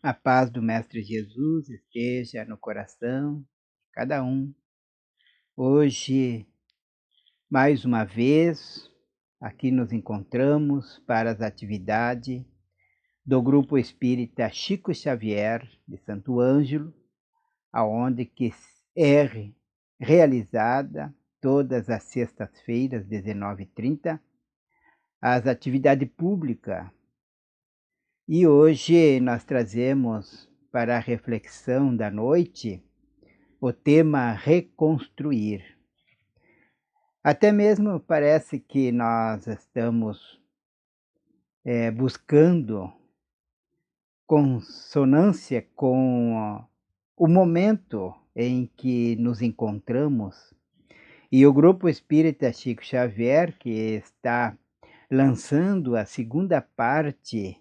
A paz do Mestre Jesus esteja no coração de cada um. Hoje, mais uma vez, aqui nos encontramos para as atividades do Grupo Espírita Chico Xavier de Santo Ângelo, aonde que é realizada todas as sextas-feiras, 19h30, as atividades públicas. E hoje nós trazemos para a reflexão da noite o tema reconstruir. Até mesmo parece que nós estamos buscando consonância com o momento em que nos encontramos. E o Grupo Espírita Chico Xavier, que está lançando a segunda parte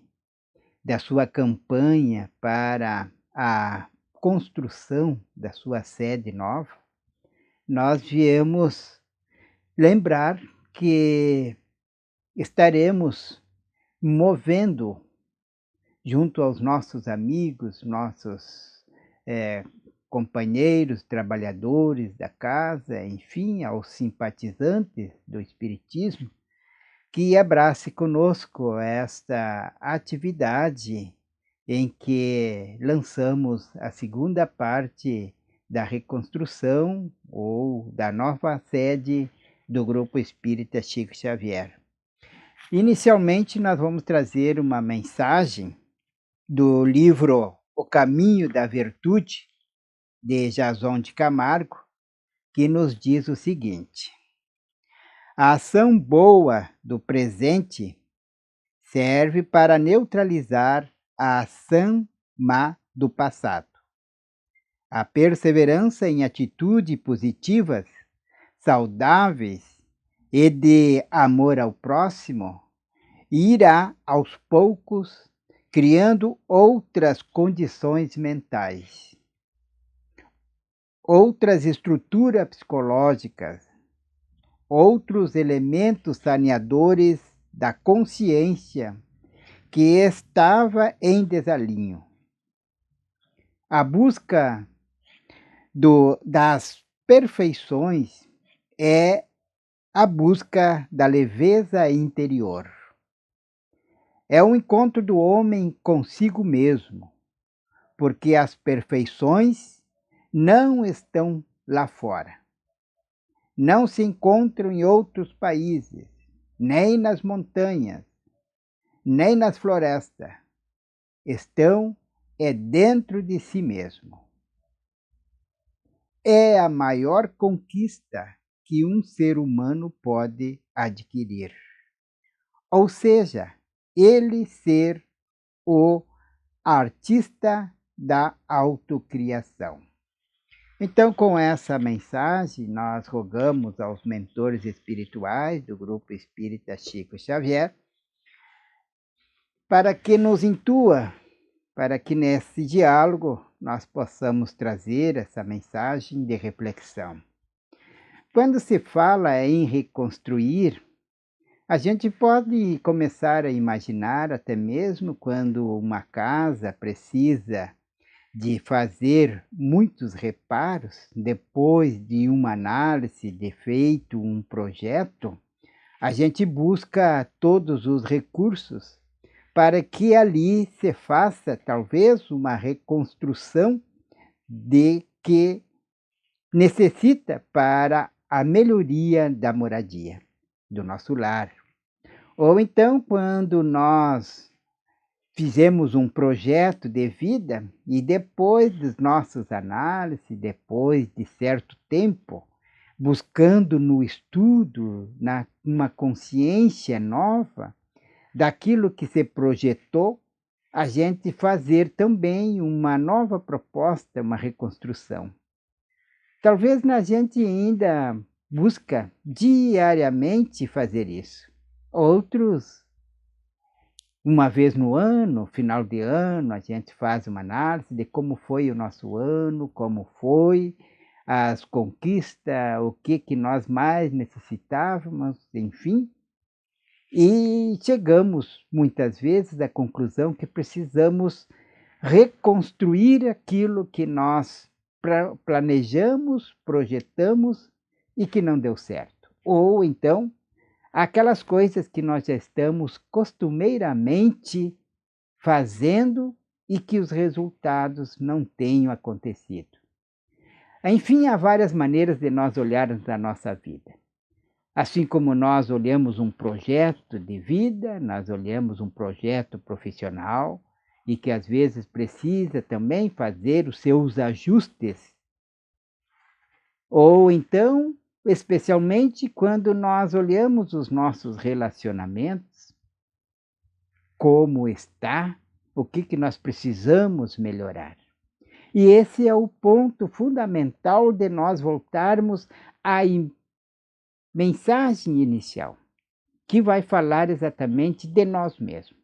da sua campanha para a construção da sua sede nova, nós viemos lembrar que estaremos movendo junto aos nossos amigos, nossos companheiros, trabalhadores da casa, enfim, aos simpatizantes do Espiritismo, que abrace conosco esta atividade em que lançamos a segunda parte da reconstrução ou da nova sede do Grupo Espírita Chico Xavier. Inicialmente, nós vamos trazer uma mensagem do livro O Caminho da Virtude, de Jason de Camargo, que nos diz o seguinte: a ação boa do presente serve para neutralizar a ação má do passado. A perseverança em atitudes positivas, saudáveis e de amor ao próximo irá aos poucos criando outras condições mentais, outras estruturas psicológicas, outros elementos saneadores da consciência que estava em desalinho. A busca das perfeições é a busca da leveza interior. É o encontro do homem consigo mesmo, porque as perfeições não estão lá fora. Não se encontram em outros países, nem nas montanhas, nem nas florestas. Estão dentro de si mesmo. É a maior conquista que um ser humano pode adquirir. Ou seja, ele ser o artista da autocriação. Então, com essa mensagem, nós rogamos aos mentores espirituais do Grupo Espírita Chico Xavier para que nos intua, para que nesse diálogo nós possamos trazer essa mensagem de reflexão. Quando se fala em reconstruir, a gente pode começar a imaginar até mesmo quando uma casa precisa de fazer muitos reparos, depois de uma análise de feito um projeto, a gente busca todos os recursos para que ali se faça talvez uma reconstrução de que necessita para a melhoria da moradia do nosso lar. Ou então, quando nós fizemos um projeto de vida e depois das nossas análises, depois de certo tempo, buscando no estudo, uma consciência nova daquilo que se projetou, a gente fazer também uma nova proposta, uma reconstrução. Talvez a gente ainda busca diariamente fazer isso. Outros, uma vez no ano, final de ano, a gente faz uma análise de como foi o nosso ano, como foi as conquistas, o que nós mais necessitávamos, enfim. E chegamos muitas vezes à conclusão que precisamos reconstruir aquilo que nós planejamos, projetamos e que não deu certo. Ou então, aquelas coisas que nós já estamos costumeiramente fazendo e que os resultados não tenham acontecido. Enfim, há várias maneiras de nós olharmos a nossa vida. Assim como nós olhamos um projeto de vida, nós olhamos um projeto profissional e que às vezes precisa também fazer os seus ajustes. Ou então, especialmente quando nós olhamos os nossos relacionamentos, como está, o que nós precisamos melhorar. E esse é o ponto fundamental de nós voltarmos à mensagem inicial, que vai falar exatamente de nós mesmos,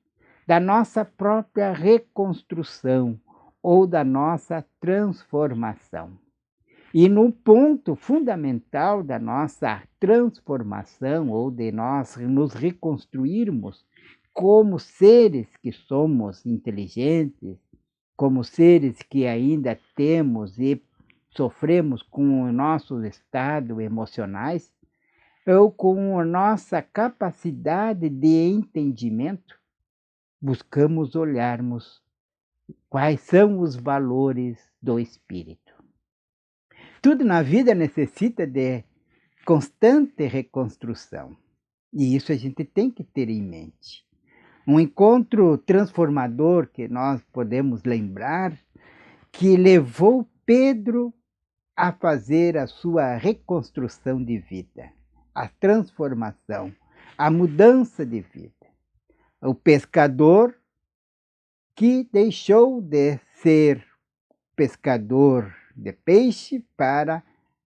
da nossa própria reconstrução ou da nossa transformação. E no ponto fundamental da nossa transformação ou de nós nos reconstruirmos como seres que somos inteligentes, como seres que ainda temos e sofremos com o nosso estado emocionais, ou com a nossa capacidade de entendimento, buscamos olharmos quais são os valores do espírito. Tudo na vida necessita de constante reconstrução, e isso a gente tem que ter em mente. Um encontro transformador que nós podemos lembrar que levou Pedro a fazer a sua reconstrução de vida, a transformação, a mudança de vida. O pescador que deixou de ser pescador de peixe para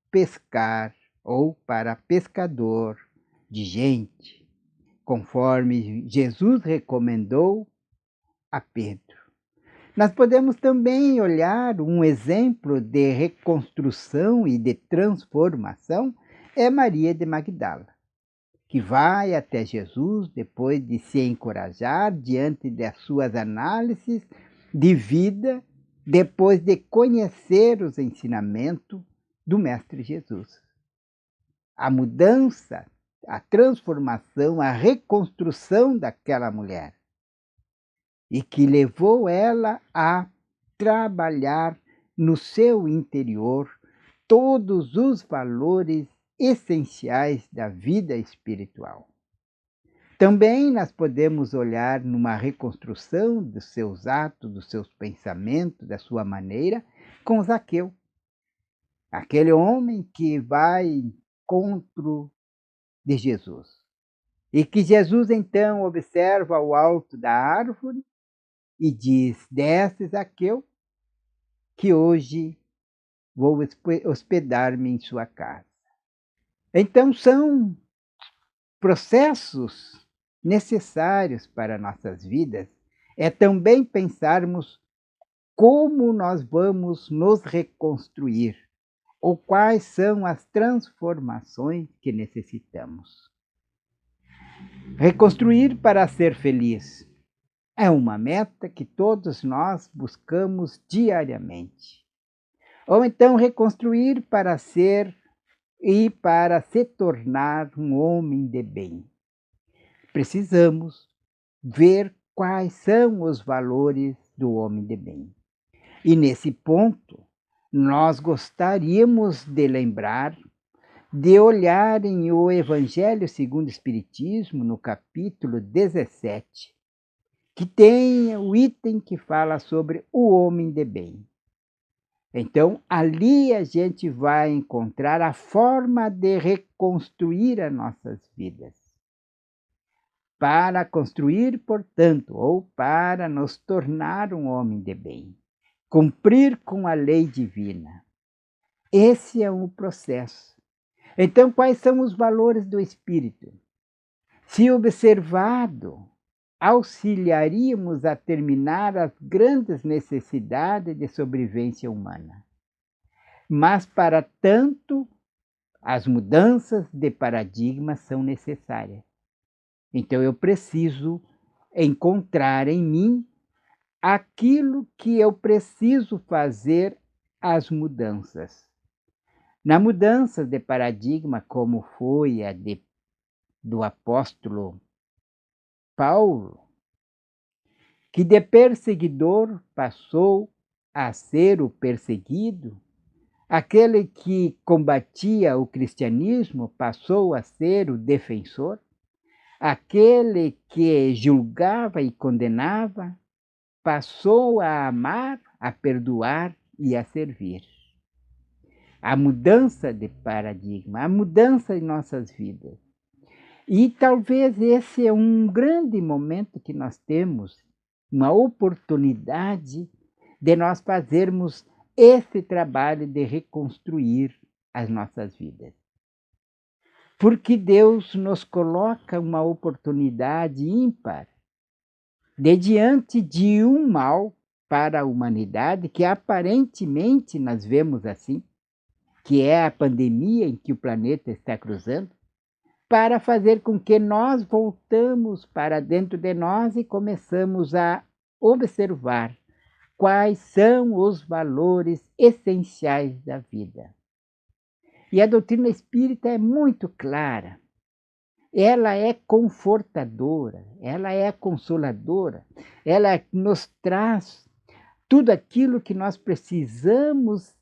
pescar ou para pescador de gente, conforme Jesus recomendou a Pedro. Nós podemos também olhar um exemplo de reconstrução e de transformação é Maria de Magdala, que vai até Jesus depois de se encorajar diante das suas análises de vida, depois de conhecer os ensinamentos do Mestre Jesus. A mudança, a transformação, a reconstrução daquela mulher, e que levou ela a trabalhar no seu interior todos os valores essenciais da vida espiritual. Também nós podemos olhar numa reconstrução dos seus atos, dos seus pensamentos, da sua maneira, com Zaqueu, aquele homem que vai em encontro de Jesus. E que Jesus então observa ao alto da árvore e diz: desce, Zaqueu, que hoje vou hospedar-me em sua casa. Então são processos necessários para nossas vidas, é também pensarmos como nós vamos nos reconstruir, ou quais são as transformações que necessitamos. Reconstruir para ser feliz é uma meta que todos nós buscamos diariamente. Ou então reconstruir para ser e para se tornar um homem de bem. Precisamos ver quais são os valores do homem de bem. E nesse ponto, nós gostaríamos de lembrar de olharem o Evangelho segundo o Espiritismo, no capítulo 17, que tem o item que fala sobre o homem de bem. Então, ali a gente vai encontrar a forma de reconstruir as nossas vidas. Para construir, portanto, ou para nos tornar um homem de bem. Cumprir com a lei divina. Esse é o processo. Então, quais são os valores do espírito? Se observado, auxiliaríamos a terminar as grandes necessidades de sobrevivência humana. Mas, para tanto, as mudanças de paradigma são necessárias. Então, eu preciso encontrar em mim aquilo que eu preciso fazer as mudanças. Na mudança de paradigma, como foi do apóstolo Paulo, que de perseguidor passou a ser o perseguido, aquele que combatia o cristianismo passou a ser o defensor, aquele que julgava e condenava passou a amar, a perdoar e a servir. A mudança de paradigma, a mudança em nossas vidas. E talvez esse é um grande momento que nós temos, uma oportunidade de nós fazermos esse trabalho de reconstruir as nossas vidas. Porque Deus nos coloca uma oportunidade ímpar de diante de um mal para a humanidade que aparentemente nós vemos assim, que é a pandemia em que o planeta está cruzando, para fazer com que nós voltamos para dentro de nós e começamos a observar quais são os valores essenciais da vida. E a doutrina espírita é muito clara. Ela é confortadora, ela é consoladora, ela nos traz tudo aquilo que nós precisamos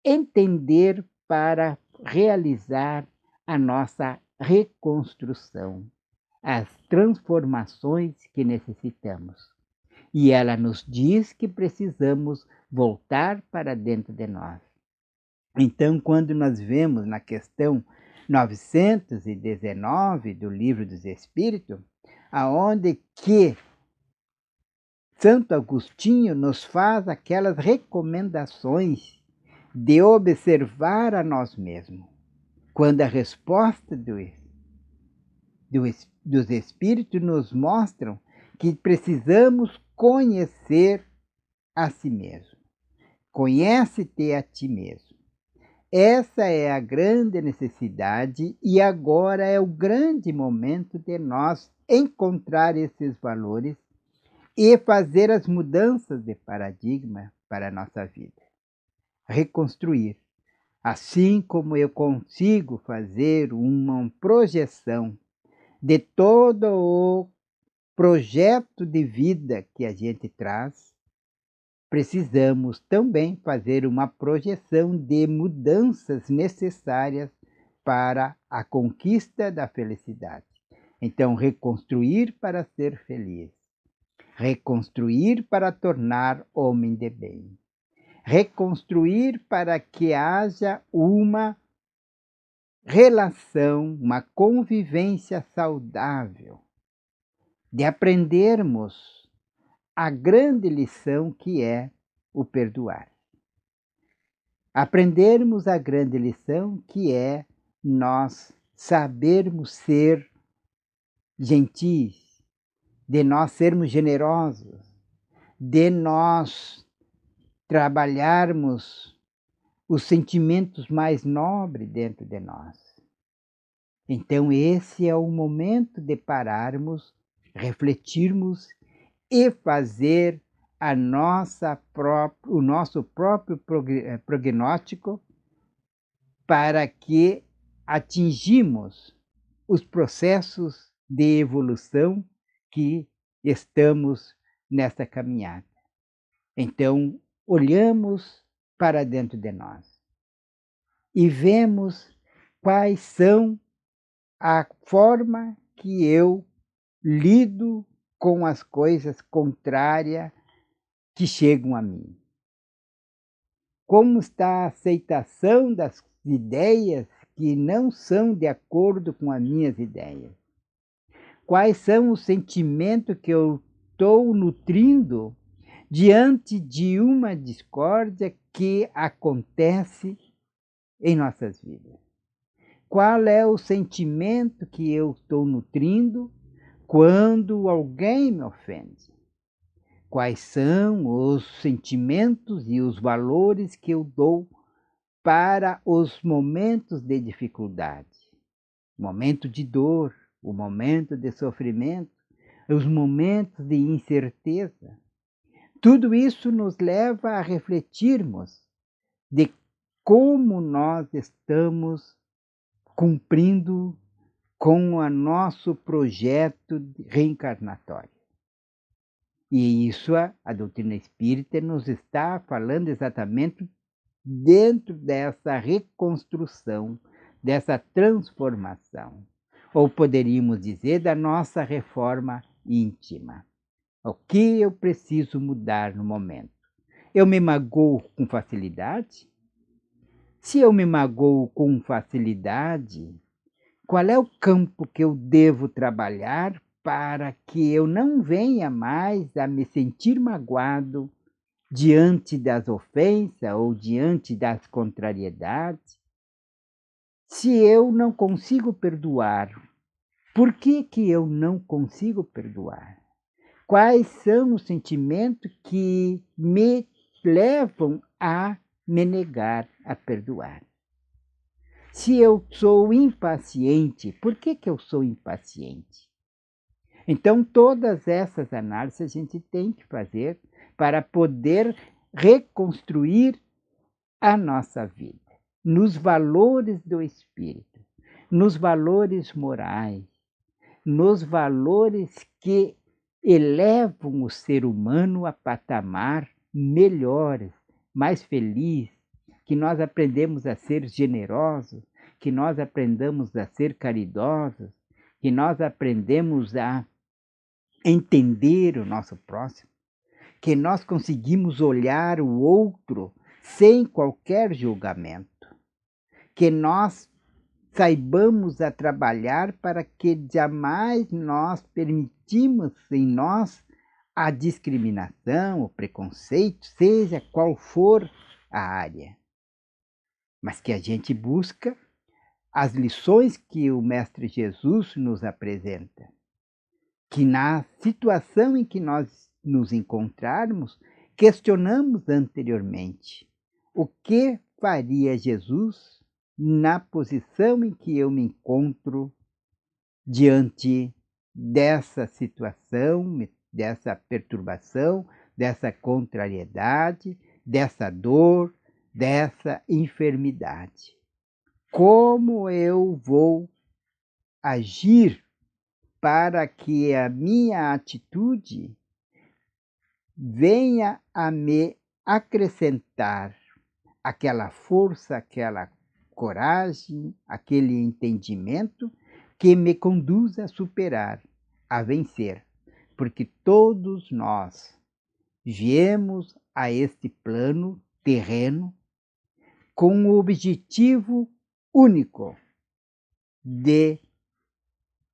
entender para realizar a nossa reconstrução, as transformações que necessitamos. E ela nos diz que precisamos voltar para dentro de nós. Então, quando nós vemos na questão 919 do Livro dos Espíritos, aonde que Santo Agostinho nos faz aquelas recomendações de observar a nós mesmos, quando a resposta dos Espíritos nos mostram que precisamos conhecer a si mesmo. Conhece-te a ti mesmo. Essa é a grande necessidade e agora é o grande momento de nós encontrar esses valores e fazer as mudanças de paradigma para a nossa vida. Reconstruir. Assim como eu consigo fazer uma projeção de todo o projeto de vida que a gente traz, precisamos também fazer uma projeção de mudanças necessárias para a conquista da felicidade. Então, reconstruir para ser feliz, reconstruir para tornar homem de bem, reconstruir para que haja uma relação, uma convivência saudável, de aprendermos a grande lição que é o perdoar. Aprendermos a grande lição que é nós sabermos ser gentis, de nós sermos generosos, de nós trabalharmos os sentimentos mais nobres dentro de nós. Então esse é o momento de pararmos, refletirmos e fazer o nosso próprio prognóstico para que atingimos os processos de evolução que estamos nessa caminhada. Então, olhamos para dentro de nós e vemos quais são a forma que eu lido com as coisas contrárias que chegam a mim. Como está a aceitação das ideias que não são de acordo com as minhas ideias? Quais são os sentimentos que eu estou nutrindo diante de uma discórdia que acontece em nossas vidas? Qual é o sentimento que eu estou nutrindo quando alguém me ofende? Quais são os sentimentos e os valores que eu dou para os momentos de dificuldade? O momento de dor, o momento de sofrimento, os momentos de incerteza. Tudo isso nos leva a refletirmos de como nós estamos cumprindo com o nosso projeto reencarnatório. E isso a doutrina espírita nos está falando exatamente dentro dessa reconstrução, dessa transformação, ou poderíamos dizer, da nossa reforma íntima. O que eu preciso mudar no momento? Eu me magoo com facilidade? Se eu me magoo com facilidade, qual é o campo que eu devo trabalhar para que eu não venha mais a me sentir magoado diante das ofensas ou diante das contrariedades? Se eu não consigo perdoar, por que eu não consigo perdoar? Quais são os sentimentos que me levam a me negar a perdoar? Se eu sou impaciente, por que eu sou impaciente? Então, todas essas análises a gente tem que fazer para poder reconstruir a nossa vida, nos valores do espírito, nos valores morais, nos valores que elevam o ser humano a patamar melhores, mais feliz, que nós aprendemos a ser generosos, que nós aprendamos a ser caridosos, que nós aprendemos a entender o nosso próximo, que nós conseguimos olhar o outro sem qualquer julgamento, que nós saibamos a trabalhar para que jamais nós permitimos em nós a discriminação, o preconceito, seja qual for a área. Mas que a gente busca as lições que o Mestre Jesus nos apresenta. Que na situação em que nós nos encontrarmos, questionamos anteriormente o que faria Jesus na posição em que eu me encontro diante dessa situação, dessa perturbação, dessa contrariedade, dessa dor, dessa enfermidade. Como eu vou agir para que a minha atitude venha a me acrescentar aquela força, aquela coragem, aquele entendimento que me conduz a superar, a vencer. Porque todos nós viemos a este plano terreno com o objetivo único de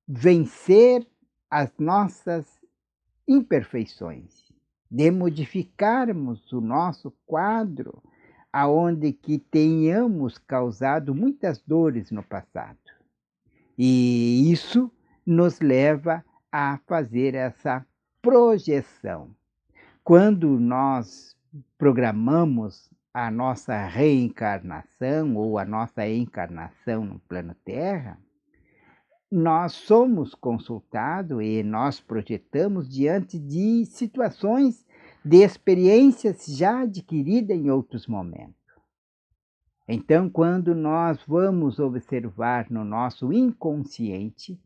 vencer as nossas imperfeições, de modificarmos o nosso quadro aonde que tenhamos causado muitas dores no passado. E isso nos leva a fazer essa projeção. Quando nós programamos a nossa reencarnação ou a nossa encarnação no plano Terra, nós somos consultados e nós projetamos diante de situações, de experiências já adquiridas em outros momentos. Então, quando nós vamos observar no nosso inconsciente,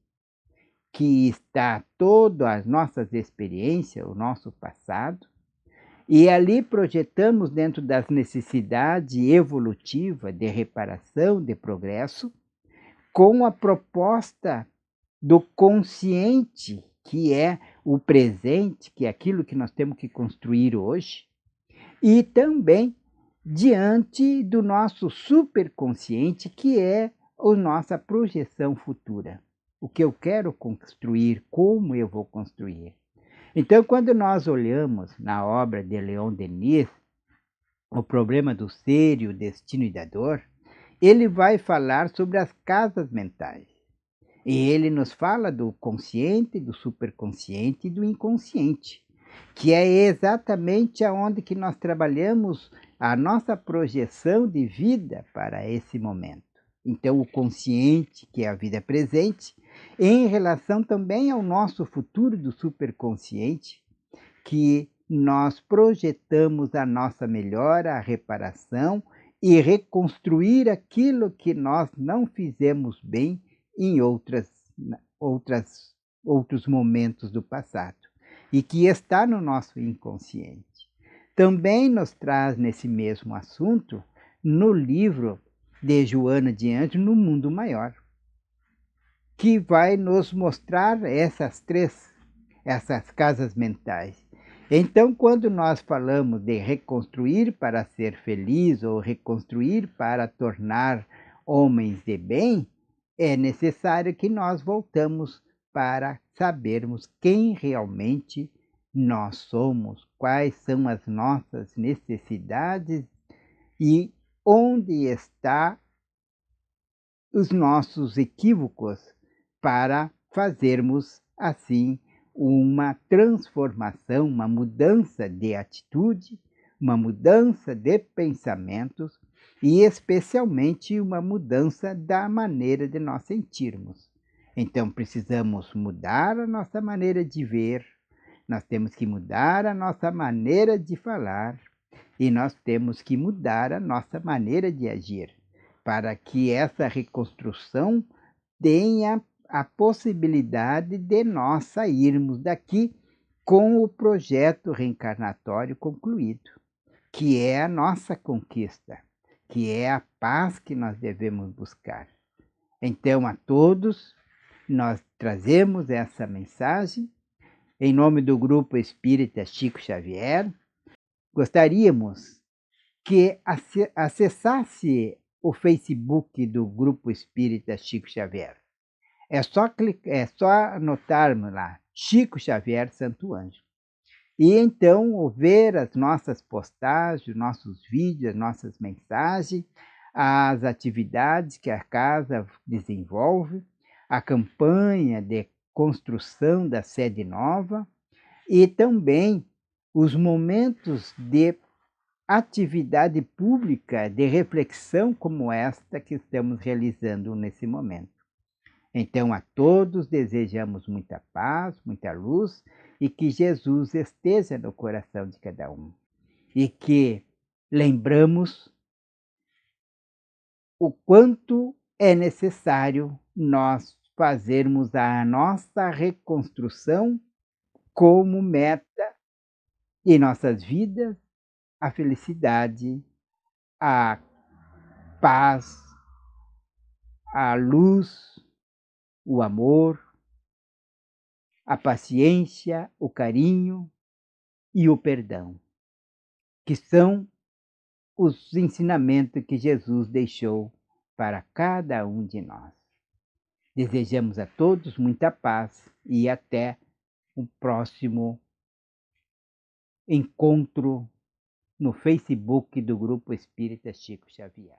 que está todas as nossas experiências, o nosso passado, e ali projetamos dentro das necessidades evolutivas de reparação, de progresso, com a proposta do consciente, que é o presente, que é aquilo que nós temos que construir hoje, e também diante do nosso superconsciente, que é a nossa projeção futura. O que eu quero construir, como eu vou construir. Então, quando nós olhamos na obra de Leon Denis, O Problema do Ser e o Destino e da Dor, ele vai falar sobre as casas mentais. E ele nos fala do consciente, do superconsciente e do inconsciente, que é exatamente aonde que nós trabalhamos a nossa projeção de vida para esse momento. Então, o consciente, que é a vida presente, em relação também ao nosso futuro do superconsciente, que nós projetamos a nossa melhora, a reparação e reconstruir aquilo que nós não fizemos bem em outros momentos do passado e que está no nosso inconsciente. Também nos traz nesse mesmo assunto no livro de Joana de Ângeles, No Mundo Maior, que vai nos mostrar essas casas mentais. Então, quando nós falamos de reconstruir para ser feliz ou reconstruir para tornar homens de bem, é necessário que nós voltamos para sabermos quem realmente nós somos, quais são as nossas necessidades e onde está os nossos equívocos para fazermos assim uma transformação, uma mudança de atitude, uma mudança de pensamentos e especialmente uma mudança da maneira de nós sentirmos. Então precisamos mudar a nossa maneira de ver, nós temos que mudar a nossa maneira de falar e nós temos que mudar a nossa maneira de agir para que essa reconstrução tenha a possibilidade de nós sairmos daqui com o projeto reencarnatório concluído, que é a nossa conquista, que é a paz que nós devemos buscar. Então, a todos, nós trazemos essa mensagem em nome do Grupo Espírita Chico Xavier. Gostaríamos que acessasse o Facebook do Grupo Espírita Chico Xavier. É só anotarmos lá, Chico Xavier Santo Anjo. E então ver as nossas postagens, nossos vídeos, nossas mensagens, as atividades que a casa desenvolve, a campanha de construção da sede nova e também os momentos de atividade pública de reflexão como esta que estamos realizando nesse momento. Então, a todos desejamos muita paz, muita luz e que Jesus esteja no coração de cada um. E que lembramos o quanto é necessário nós fazermos a nossa reconstrução como meta em nossas vidas, a felicidade, a paz, a luz, o amor, a paciência, o carinho e o perdão, que são os ensinamentos que Jesus deixou para cada um de nós. Desejamos a todos muita paz e até o próximo encontro no Facebook do Grupo Espírita Chico Xavier.